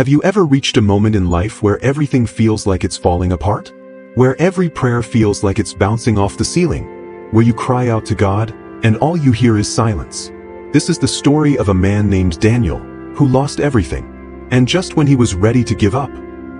Have you ever reached a moment in life where everything feels like it's falling apart? Where every prayer feels like it's bouncing off the ceiling? Where you cry out to God, and all you hear is silence? This is the story of a man named Daniel, who lost everything. And just when he was ready to give up,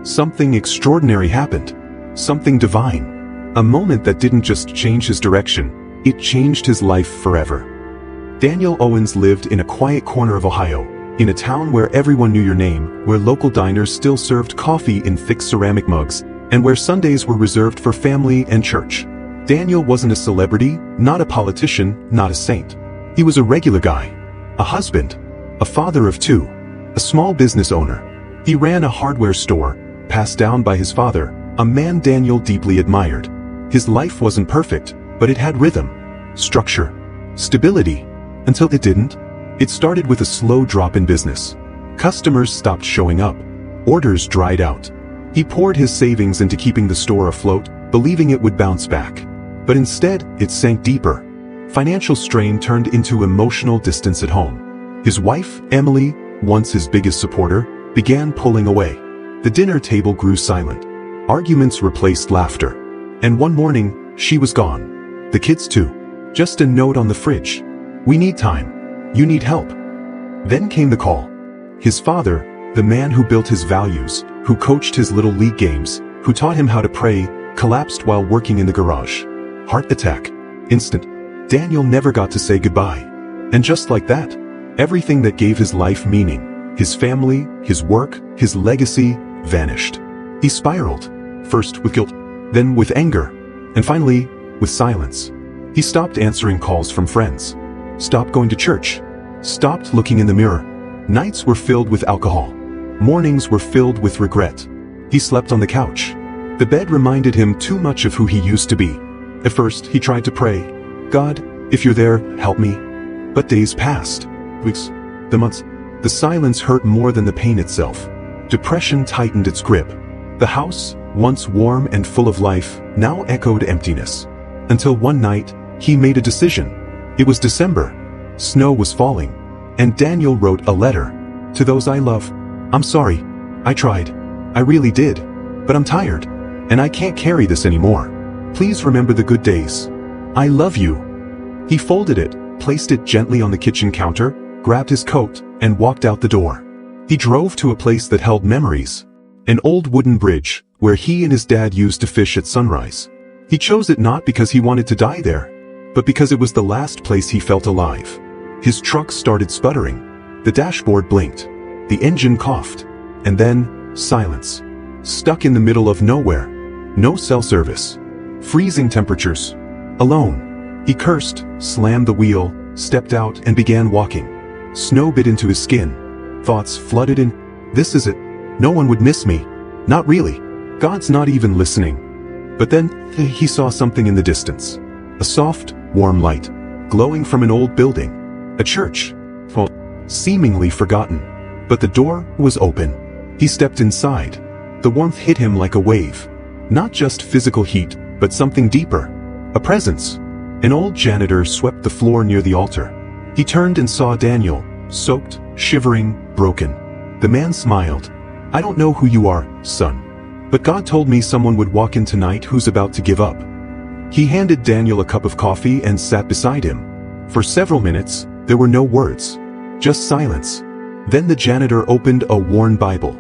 something extraordinary happened. Something divine. A moment that didn't just change his direction, it changed his life forever. Daniel Owens lived in a quiet corner of Ohio, in a town where everyone knew your name, where local diners still served coffee in thick ceramic mugs, and where Sundays were reserved for family and church. Daniel wasn't a celebrity, not a politician, not a saint. He was a regular guy. A husband. A father of two. A small business owner. He ran a hardware store, passed down by his father, a man Daniel deeply admired. His life wasn't perfect, but it had rhythm, structure, stability. Until it didn't. It started with a slow drop in business. Customers stopped showing up. Orders dried out. He poured his savings into keeping the store afloat, believing it would bounce back. But instead, it sank deeper. Financial strain turned into emotional distance at home. His wife, Emily, once his biggest supporter, began pulling away. The dinner table grew silent. Arguments replaced laughter. And one morning, she was gone. The kids too. Just a note on the fridge. We need time. You need help. Then came the call. His father, the man who built his values, who coached his little league games, who taught him how to pray, collapsed while working in the garage. Heart attack. Instant. Daniel never got to say goodbye. And just like that, everything that gave his life meaning, his family, his work, his legacy, vanished. He spiraled, first with guilt, then with anger, and finally, with silence. He stopped answering calls from friends. Stopped going to church. Stopped looking in the mirror. Nights were filled with alcohol. Mornings were filled with regret. He slept on the couch. The bed reminded him too much of who he used to be. At first, he tried to pray, God, if you're there, help me. But days passed. Weeks. The months. The silence hurt more than the pain itself. Depression tightened its grip. The house, once warm and full of life, now echoed emptiness. Until one night, he made a decision. It was December. Snow was falling. And Daniel wrote a letter. To those I love. I'm sorry. I tried. I really did. But I'm tired. And I can't carry this anymore. Please remember the good days. I love you. He folded it, placed it gently on the kitchen counter, grabbed his coat, and walked out the door. He drove to a place that held memories. An old wooden bridge, where he and his dad used to fish at sunrise. He chose it not because he wanted to die there, but because it was the last place he felt alive. His truck started sputtering. The dashboard blinked. The engine coughed. And then, silence. Stuck in the middle of nowhere. No cell service. Freezing temperatures. Alone. He cursed, slammed the wheel, stepped out and began walking. Snow bit into his skin. Thoughts flooded in. This is it. No one would miss me. Not really. God's not even listening. But then, he saw something in the distance. A soft, warm light. Glowing from an old building. A church. Well, seemingly forgotten. But the door was open. He stepped inside. The warmth hit him like a wave. Not just physical heat, but something deeper. A presence. An old janitor swept the floor near the altar. He turned and saw Daniel, soaked, shivering, broken. The man smiled. I don't know who you are, son. But God told me someone would walk in tonight who's about to give up. He handed Daniel a cup of coffee and sat beside him. For several minutes, there were no words. Just silence. Then the janitor opened a worn Bible.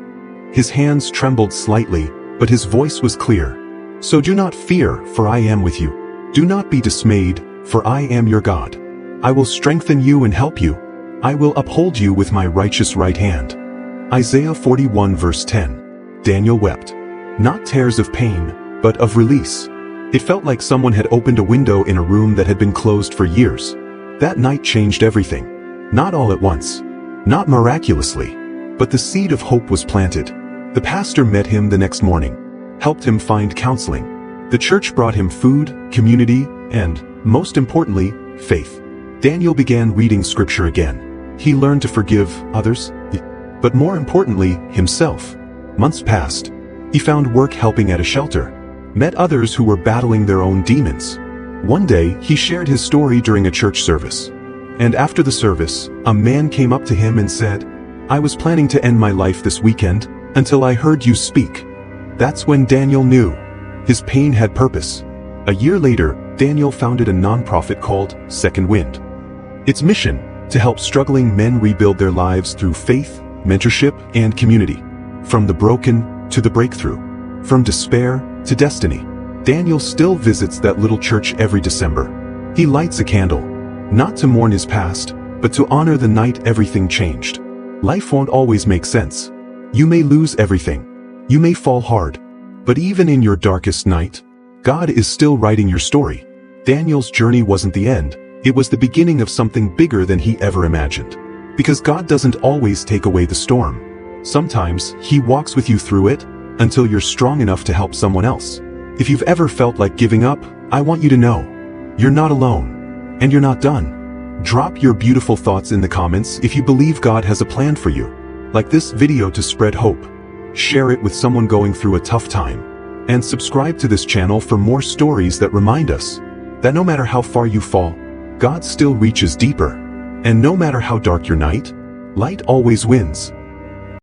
His hands trembled slightly, but his voice was clear. So do not fear, for I am with you. Do not be dismayed, for I am your God. I will strengthen you and help you. I will uphold you with my righteous right hand. Isaiah 41 verse 10. Daniel wept. Not tears of pain, but of release. It felt like someone had opened a window in a room that had been closed for years. That night changed everything. Not all at once. Not miraculously. But the seed of hope was planted. The pastor met him the next morning. Helped him find counseling. The church brought him food, community, and, most importantly, faith. Daniel began reading scripture again. He learned to forgive others, but more importantly, himself. Months passed. He found work helping at a shelter. Met others who were battling their own demons. One day, he shared his story during a church service. And after the service, a man came up to him and said, I was planning to end my life this weekend, until I heard you speak. That's when Daniel knew. His pain had purpose. A year later, Daniel founded a nonprofit called Second Wind. Its mission, to help struggling men rebuild their lives through faith, mentorship, and community. From the broken to the breakthrough. From despair to destiny. Daniel still visits that little church every December. He lights a candle, not to mourn his past, but to honor the night everything changed. Life won't always make sense. You may lose everything. You may fall hard. But even in your darkest night, God is still writing your story. Daniel's journey wasn't the end, it was the beginning of something bigger than he ever imagined. Because God doesn't always take away the storm. Sometimes, He walks with you through it, until you're strong enough to help someone else. If you've ever felt like giving up, I want you to know, you're not alone. And you're not done. Drop your beautiful thoughts in the comments if you believe God has a plan for you. Like this video to spread hope. Share it with someone going through a tough time. And subscribe to this channel for more stories that remind us that no matter how far you fall, God still reaches deeper. And no matter how dark your night, light always wins.